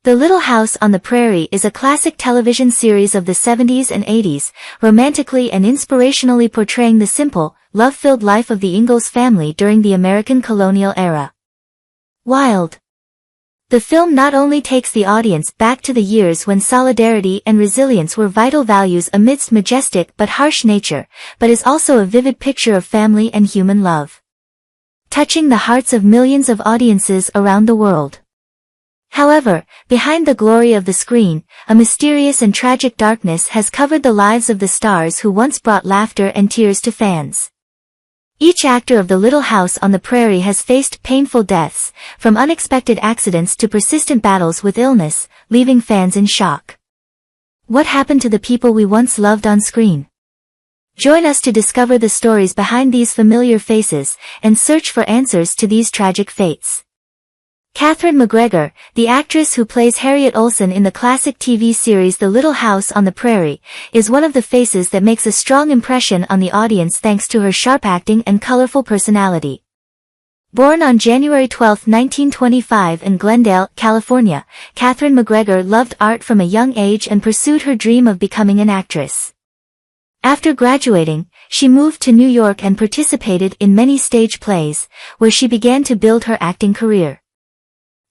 The Little House on the Prairie is a classic television series of the 70s and 80s, romantically and inspirationally portraying the simple, love-filled life of the Ingalls family during the American colonial era. Wild. The film not only takes the audience back to the years when solidarity and resilience were vital values amidst majestic but harsh nature, but is also a vivid picture of family and human love, touching the hearts of millions of audiences around the world. However, behind the glory of the screen, a mysterious and tragic darkness has covered the lives of the stars who once brought laughter and tears to fans. Each actor of The Little House on the Prairie has faced painful deaths, from unexpected accidents to persistent battles with illness, leaving fans in shock. What happened to the people we once loved on screen? Join us to discover the stories behind these familiar faces, and search for answers to these tragic fates. Katherine McGregor, the actress who plays Harriet Olsen in the classic TV series The Little House on the Prairie, is one of the faces that makes a strong impression on the audience thanks to her sharp acting and colorful personality. Born on January 12, 1925 in Glendale, California, Katherine McGregor loved art from a young age and pursued her dream of becoming an actress. After graduating, she moved to New York and participated in many stage plays, where she began to build her acting career.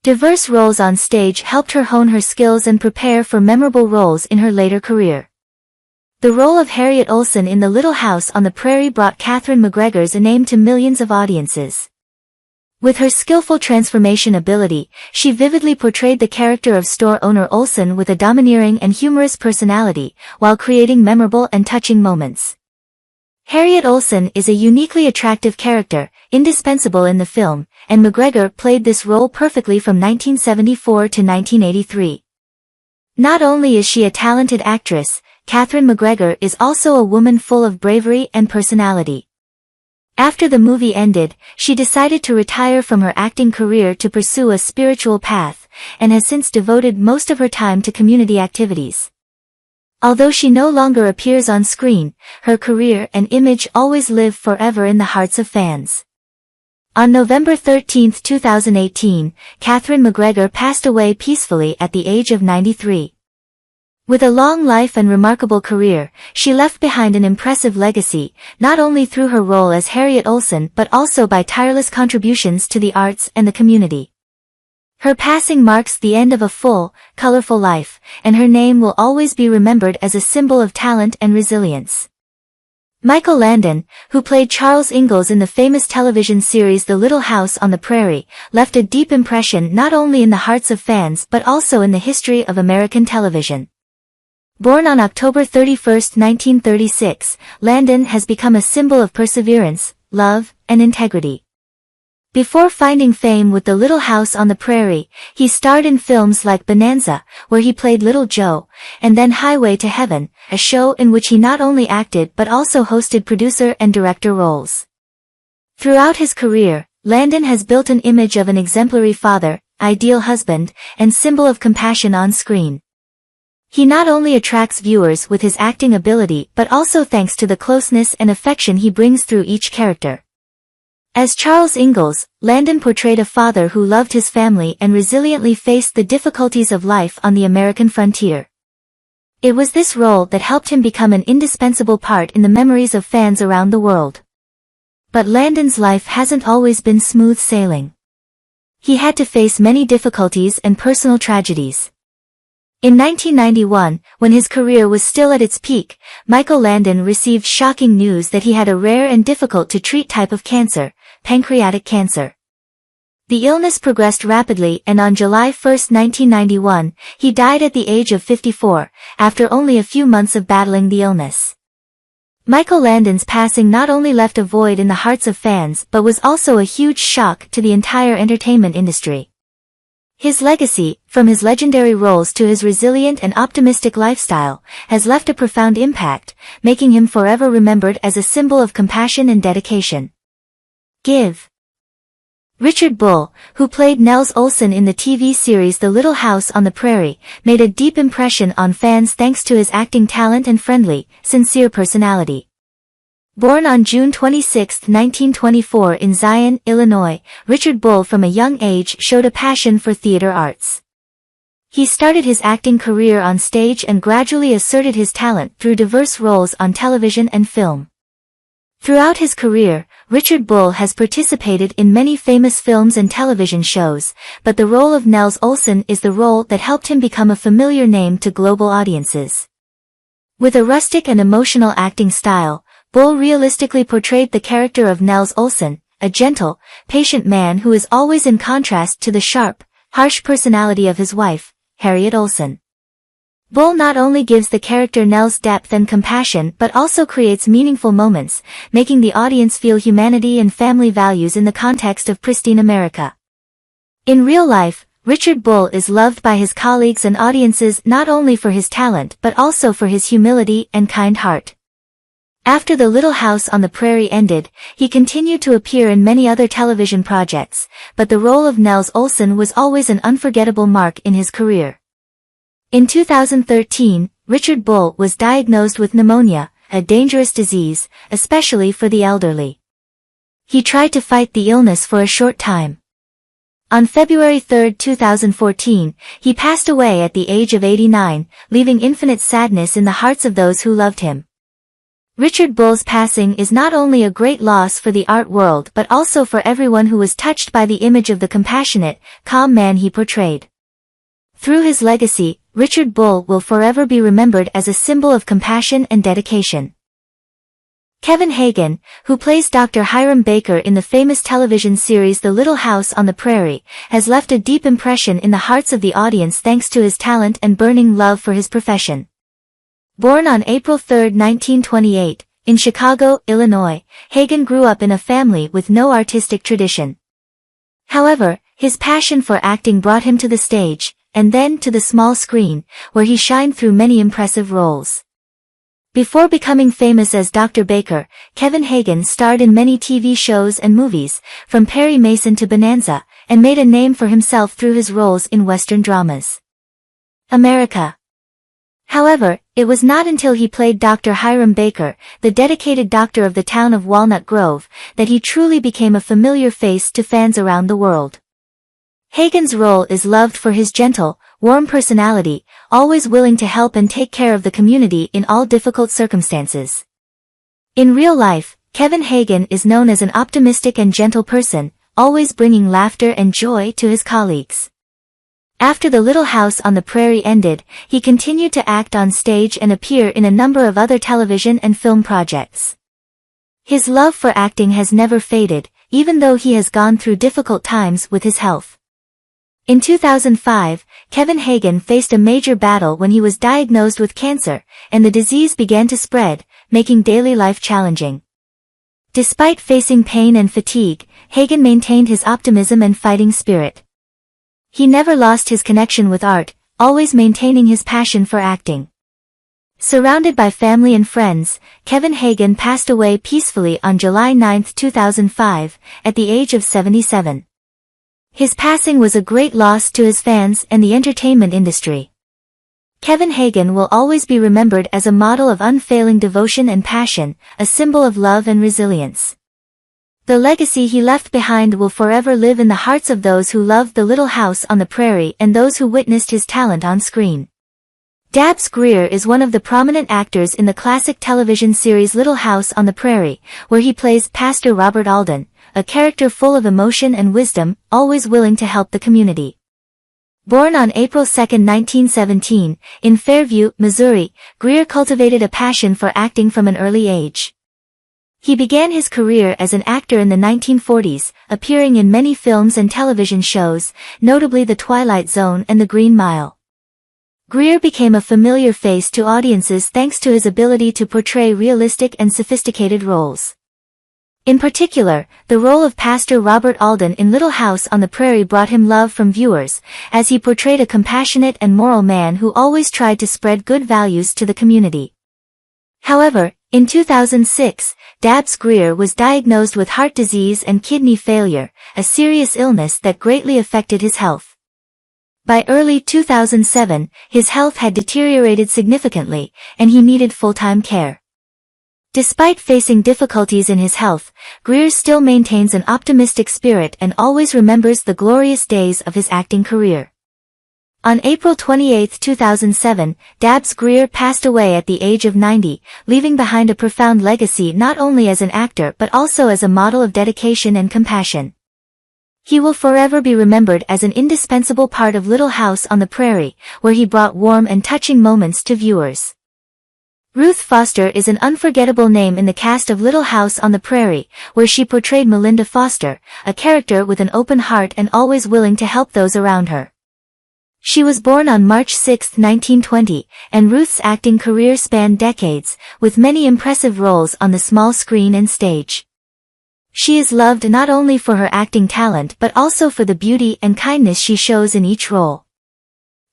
Diverse roles on stage helped her hone her skills and prepare for memorable roles in her later career. The role of Harriet Olsen in The Little House on the Prairie brought Katherine McGregor's name to millions of audiences. With her skillful transformation ability, she vividly portrayed the character of store owner Olsen with a domineering and humorous personality, while creating memorable and touching moments. Harriet Olsen is a uniquely attractive character, indispensable in the film, and McGregor played this role perfectly from 1974 to 1983. Not only is she a talented actress, Katherine McGregor is also a woman full of bravery and personality. After the movie ended, she decided to retire from her acting career to pursue a spiritual path, and has since devoted most of her time to community activities. Although she no longer appears on screen, her career and image always live forever in the hearts of fans. On November 13, 2018, Katherine McGregor passed away peacefully at the age of 93. With a long life and remarkable career, she left behind an impressive legacy, not only through her role as Harriet Olsen but also by tireless contributions to the arts and the community. Her passing marks the end of a full, colorful life, and her name will always be remembered as a symbol of talent and resilience. Michael Landon, who played Charles Ingalls in the famous television series The Little House on the Prairie, left a deep impression not only in the hearts of fans but also in the history of American television. Born on October 31, 1936, Landon has become a symbol of perseverance, love, and integrity. Before finding fame with The Little House on the Prairie, he starred in films like Bonanza, where he played Little Joe, and then Highway to Heaven, a show in which he not only acted but also hosted producer and director roles. Throughout his career, Landon has built an image of an exemplary father, ideal husband, and symbol of compassion on screen. He not only attracts viewers with his acting ability but also thanks to the closeness and affection he brings through each character. As Charles Ingalls, Landon portrayed a father who loved his family and resiliently faced the difficulties of life on the American frontier. It was this role that helped him become an indispensable part in the memories of fans around the world. But Landon's life hasn't always been smooth sailing. He had to face many difficulties and personal tragedies. In 1991, when his career was still at its peak, Michael Landon received shocking news that he had a rare and difficult-to-treat type of cancer, pancreatic cancer. The illness progressed rapidly and on July 1, 1991, he died at the age of 54, after only a few months of battling the illness. Michael Landon's passing not only left a void in the hearts of fans but was also a huge shock to the entire entertainment industry. His legacy, from his legendary roles to his resilient and optimistic lifestyle, has left a profound impact, making him forever remembered as a symbol of compassion and dedication. Give. Richard Bull, who played Nels Olsen in the TV series The Little House on the Prairie, made a deep impression on fans thanks to his acting talent and friendly, sincere personality. Born on June 26, 1924 in Zion, Illinois, Richard Bull from a young age showed a passion for theater arts. He started his acting career on stage and gradually asserted his talent through diverse roles on television and film. Throughout his career, Richard Bull has participated in many famous films and television shows, but the role of Nels Olsen is the role that helped him become a familiar name to global audiences. With a rustic and emotional acting style, Bull realistically portrayed the character of Nels Olsen, a gentle, patient man who is always in contrast to the sharp, harsh personality of his wife, Harriet Olsen. Bull not only gives the character Nels depth and compassion but also creates meaningful moments, making the audience feel humanity and family values in the context of pristine America. In real life, Richard Bull is loved by his colleagues and audiences not only for his talent but also for his humility and kind heart. After The Little House on the Prairie ended, he continued to appear in many other television projects, but the role of Nels Olsen was always an unforgettable mark in his career. In 2013, Richard Bull was diagnosed with pneumonia, a dangerous disease, especially for the elderly. He tried to fight the illness for a short time. On February 3, 2014, he passed away at the age of 89, leaving infinite sadness in the hearts of those who loved him. Richard Bull's passing is not only a great loss for the art world but also for everyone who was touched by the image of the compassionate, calm man he portrayed. Through his legacy, Richard Bull will forever be remembered as a symbol of compassion and dedication. Kevin Hagen, who plays Dr. Hiram Baker in the famous television series The Little House on the Prairie, has left a deep impression in the hearts of the audience thanks to his talent and burning love for his profession. Born on April 3, 1928, in Chicago, Illinois, Hagen grew up in a family with no artistic tradition. However, his passion for acting brought him to the stage, and then to the small screen, where he shined through many impressive roles. Before becoming famous as Dr. Baker, Kevin Hagen starred in many TV shows and movies, from Perry Mason to Bonanza, and made a name for himself through his roles in Western dramas. America. However, it was not until he played Dr. Hiram Baker, the dedicated doctor of the town of Walnut Grove, that he truly became a familiar face to fans around the world. Hagen's role is loved for his gentle, warm personality, always willing to help and take care of the community in all difficult circumstances. In real life, Kevin Hagen is known as an optimistic and gentle person, always bringing laughter and joy to his colleagues. After The Little House on the Prairie ended, he continued to act on stage and appear in a number of other television and film projects. His love for acting has never faded, even though he has gone through difficult times with his health. In 2005, Kevin Hagen faced a major battle when he was diagnosed with cancer, and the disease began to spread, making daily life challenging. Despite facing pain and fatigue, Hagen maintained his optimism and fighting spirit. He never lost his connection with art, always maintaining his passion for acting. Surrounded by family and friends, Kevin Hagen passed away peacefully on July 9, 2005, at the age of 77. His passing was a great loss to his fans and the entertainment industry. Kevin Hagen will always be remembered as a model of unfailing devotion and passion, a symbol of love and resilience. The legacy he left behind will forever live in the hearts of those who loved The Little House on the Prairie and those who witnessed his talent on screen. Dabbs Greer is one of the prominent actors in the classic television series Little House on the Prairie, where he plays Pastor Robert Alden, a character full of emotion and wisdom, always willing to help the community. Born on April 2, 1917, in Fairview, Missouri, Greer cultivated a passion for acting from an early age. He began his career as an actor in the 1940s, appearing in many films and television shows, notably The Twilight Zone and The Green Mile. Greer became a familiar face to audiences thanks to his ability to portray realistic and sophisticated roles. In particular, the role of Pastor Robert Alden in Little House on the Prairie brought him love from viewers, as he portrayed a compassionate and moral man who always tried to spread good values to the community. However, in 2006, Dabbs Greer was diagnosed with heart disease and kidney failure, a serious illness that greatly affected his health. By early 2007, his health had deteriorated significantly, and he needed full-time care. Despite facing difficulties in his health, Greer still maintains an optimistic spirit and always remembers the glorious days of his acting career. On April 28, 2007, Dabs Greer passed away at the age of 90, leaving behind a profound legacy not only as an actor but also as a model of dedication and compassion. He will forever be remembered as an indispensable part of Little House on the Prairie, where he brought warm and touching moments to viewers. Ruth Foster is an unforgettable name in the cast of Little House on the Prairie, where she portrayed Melinda Foster, a character with an open heart and always willing to help those around her. She was born on March 6, 1920, and Ruth's acting career spanned decades, with many impressive roles on the small screen and stage. She is loved not only for her acting talent but also for the beauty and kindness she shows in each role.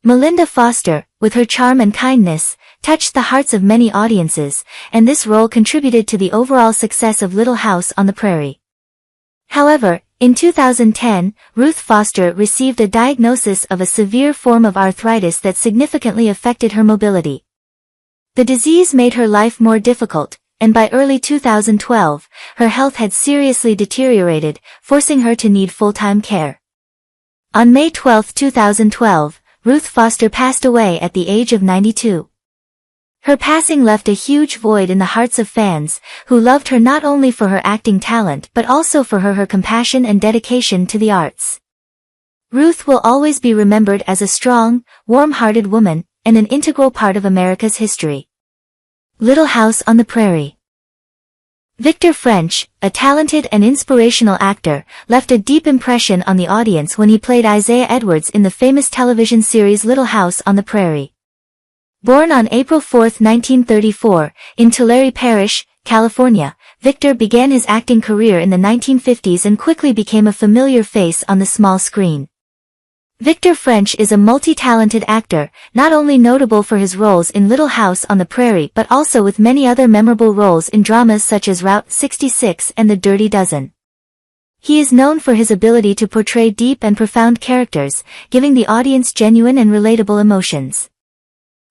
Melinda Foster, with her charm and kindness, touched the hearts of many audiences, and this role contributed to the overall success of Little House on the Prairie. However, in 2010, Ruth Foster received a diagnosis of a severe form of arthritis that significantly affected her mobility. The disease made her life more difficult, and by early 2012, her health had seriously deteriorated, forcing her to need full-time care. On May 12, 2012, Ruth Foster passed away at the age of 92. Her passing left a huge void in the hearts of fans, who loved her not only for her acting talent but also for her compassion and dedication to the arts. Ruth will always be remembered as a strong, warm-hearted woman, and an integral part of America's history. Little House on the Prairie. Victor French, a talented and inspirational actor, left a deep impression on the audience when he played Isaiah Edwards in the famous television series Little House on the Prairie. Born on April 4, 1934, in Tulare Parish, California, Victor began his acting career in the 1950s and quickly became a familiar face on the small screen. Victor French is a multi-talented actor, not only notable for his roles in Little House on the Prairie but also with many other memorable roles in dramas such as Route 66 and The Dirty Dozen. He is known for his ability to portray deep and profound characters, giving the audience genuine and relatable emotions.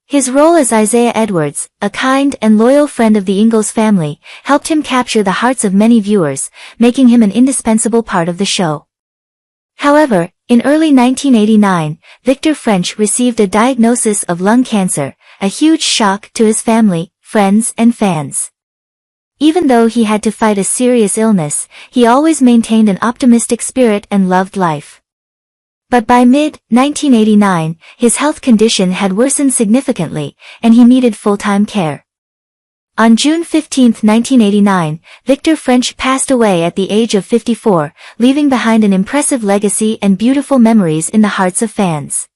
His role as Isaiah Edwards, a kind and loyal friend of the Ingalls family, helped him capture the hearts of many viewers, making him an indispensable part of the show. However, in early 1989, Victor French received a diagnosis of lung cancer, a huge shock to his family, friends, and fans. Even though he had to fight a serious illness, he always maintained an optimistic spirit and loved life. But by mid-1989, his health condition had worsened significantly, and he needed full-time care. On June 15, 1989, Victor French passed away at the age of 54, leaving behind an impressive legacy and beautiful memories in the hearts of fans.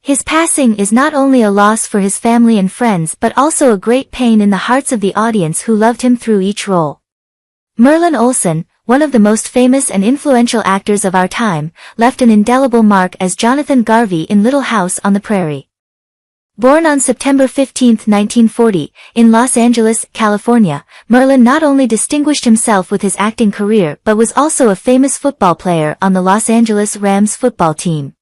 His passing is not only a loss for his family and friends but also a great pain in the hearts of the audience who loved him through each role. Merlin Olsen, one of the most famous and influential actors of our time, left an indelible mark as Jonathan Garvey in Little House on the Prairie. Born on September 15, 1940, in Los Angeles, California, Merlin not only distinguished himself with his acting career but was also a famous football player on the Los Angeles Rams football team.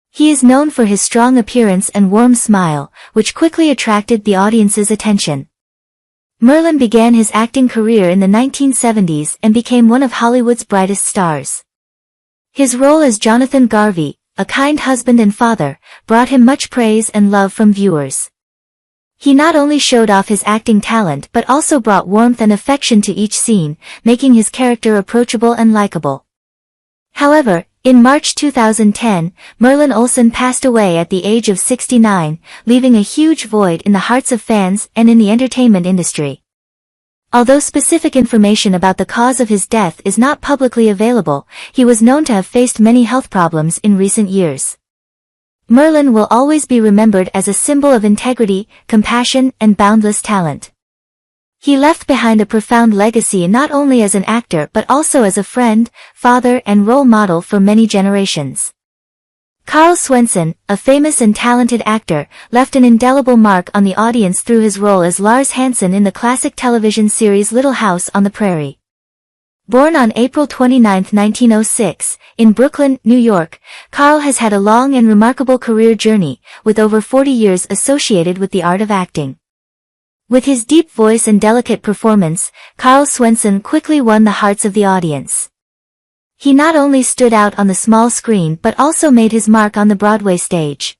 He is known for his strong appearance and warm smile, which quickly attracted the audience's attention. Merlin began his acting career in the 1970s and became one of Hollywood's brightest stars. His role as Jonathan Garvey, a kind husband and father, brought him much praise and love from viewers. He not only showed off his acting talent but also brought warmth and affection to each scene, making his character approachable and likable. However, in March 2010, Merlin Olsen passed away at the age of 69, leaving a huge void in the hearts of fans and in the entertainment industry. Although specific information about the cause of his death is not publicly available, he was known to have faced many health problems in recent years. Merlin will always be remembered as a symbol of integrity, compassion, and boundless talent. He left behind a profound legacy not only as an actor but also as a friend, father, and role model for many generations. Carl Swinson, a famous and talented actor, left an indelible mark on the audience through his role as Lars Hansen in the classic television series Little House on the Prairie. Born on April 29, 1906, in Brooklyn, New York, Carl has had a long and remarkable career journey, with over 40 years associated with the art of acting. With his deep voice and delicate performance, Carl Swinson quickly won the hearts of the audience. He not only stood out on the small screen but also made his mark on the Broadway stage.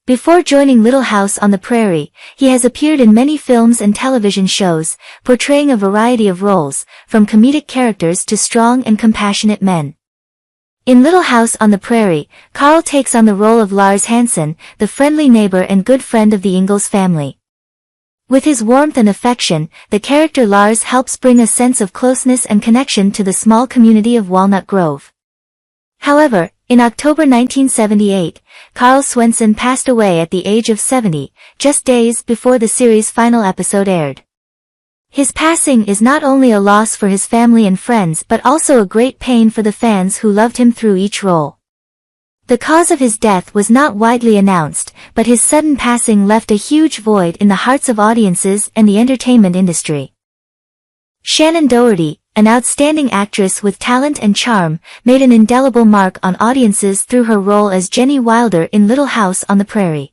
Before joining Little House on the Prairie, he has appeared in many films and television shows, portraying a variety of roles, from comedic characters to strong and compassionate men. In Little House on the Prairie, Carl takes on the role of Lars Hansen, the friendly neighbor and good friend of the Ingalls family. With his warmth and affection, the character Lars helps bring a sense of closeness and connection to the small community of Walnut Grove. However, in October 1978, Carl Swinson passed away at the age of 70, just days before the series' final episode aired. His passing is not only a loss for his family and friends but also a great pain for the fans who loved him through each role. The cause of his death was not widely announced, but his sudden passing left a huge void in the hearts of audiences and the entertainment industry. Shannon Doherty, an outstanding actress with talent and charm, made an indelible mark on audiences through her role as Jenny Wilder in Little House on the Prairie.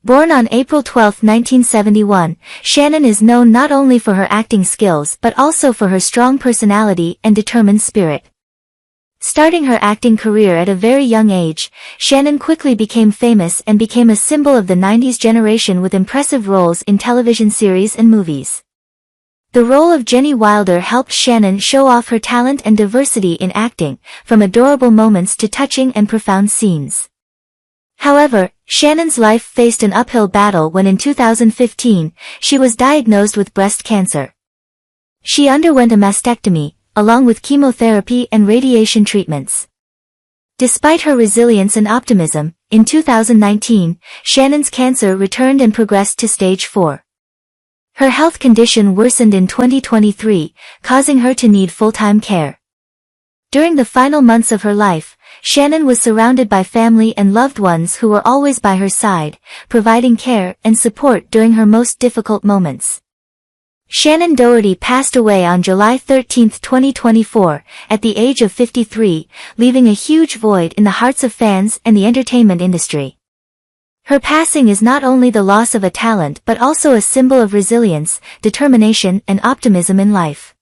Born on April 12, 1971, Shannon is known not only for her acting skills but also for her strong personality and determined spirit. Starting her acting career at a very young age, Shannon quickly became famous and became a symbol of the 90s generation with impressive roles in television series and movies. The role of Jenny Wilder helped Shannon show off her talent and diversity in acting, from adorable moments to touching and profound scenes. However, Shannon's life faced an uphill battle when in 2015, she was diagnosed with breast cancer. She underwent a mastectomy, along with chemotherapy and radiation treatments. Despite her resilience and optimism, in 2019, Shannon's cancer returned and progressed to stage 4. Her health condition worsened in 2023, causing her to need full-time care. During the final months of her life, Shannon was surrounded by family and loved ones who were always by her side, providing care and support during her most difficult moments. Shannon Doherty passed away on July 13, 2024, at the age of 53, leaving a huge void in the hearts of fans and the entertainment industry. Her passing is not only the loss of a talent but also a symbol of resilience, determination and optimism in life.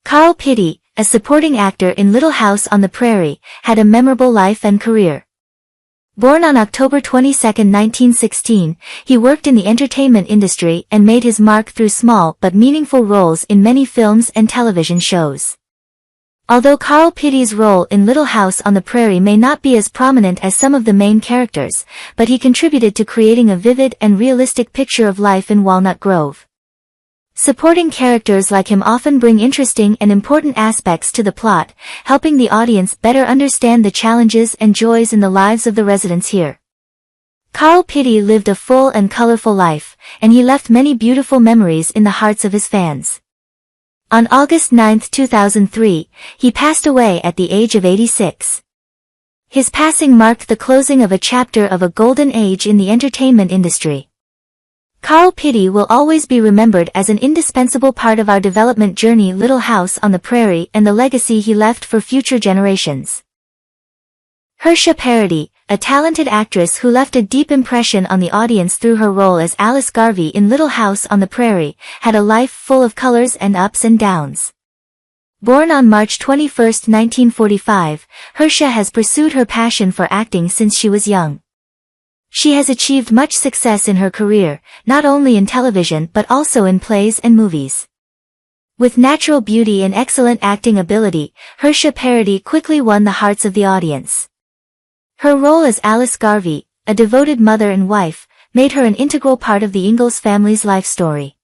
Carl Pitti, a supporting actor in Little House on the Prairie, had a memorable life and career. Born on October 22, 1916, he worked in the entertainment industry and made his mark through small but meaningful roles in many films and television shows. Although Carl Pitti's role in Little House on the Prairie may not be as prominent as some of the main characters, but he contributed to creating a vivid and realistic picture of life in Walnut Grove. Supporting characters like him often bring interesting and important aspects to the plot, helping the audience better understand the challenges and joys in the lives of the residents here. Carl Pitti lived a full and colorful life, and he left many beautiful memories in the hearts of his fans. On August 9, 2003, he passed away at the age of 86. His passing marked the closing of a chapter of a golden age in the entertainment industry. Carl Pitti will always be remembered as an indispensable part of our development journey, Little House on the Prairie, and the legacy he left for future generations. Hersa Parody, a talented actress who left a deep impression on the audience through her role as Alice Garvey in Little House on the Prairie, had a life full of colors and ups and downs. Born on March 21, 1945, Hersa has pursued her passion for acting since she was young. She has achieved much success in her career, not only in television but also in plays and movies. With natural beauty and excellent acting ability, Hersa Parody quickly won the hearts of the audience. Her role as Alice Garvey, a devoted mother and wife, made her an integral part of the Ingalls family's life story.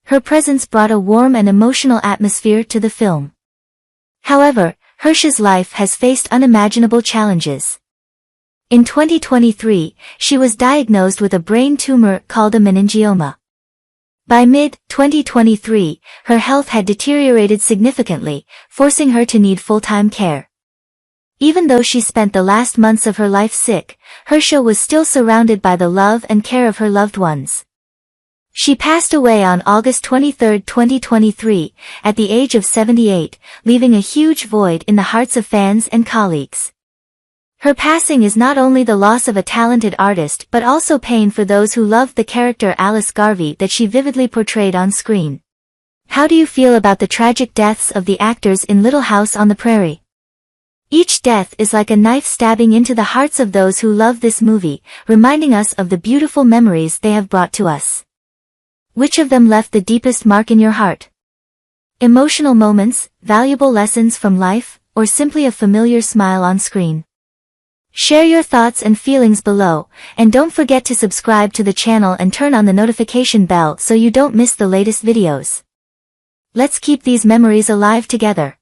Her presence brought a warm and emotional atmosphere to the film. However, Hersa's life has faced unimaginable challenges. In 2023, she was diagnosed with a brain tumor called a meningioma. By mid-2023, her health had deteriorated significantly, forcing her to need full-time care. Even though she spent the last months of her life sick, Hersa was still surrounded by the love and care of her loved ones. She passed away on August 23, 2023, at the age of 78, leaving a huge void in the hearts of fans and colleagues. Her passing is not only the loss of a talented artist but also pain for those who loved the character Alice Garvey that she vividly portrayed on screen. How do you feel about the tragic deaths of the actors in Little House on the Prairie? Each death is like a knife stabbing into the hearts of those who love this movie, reminding us of the beautiful memories they have brought to us. Which of them left the deepest mark in your heart? Emotional moments, valuable lessons from life, or simply a familiar smile on screen? Share your thoughts and feelings below, and don't forget to subscribe to the channel and turn on the notification bell so you don't miss the latest videos. Let's keep these memories alive together.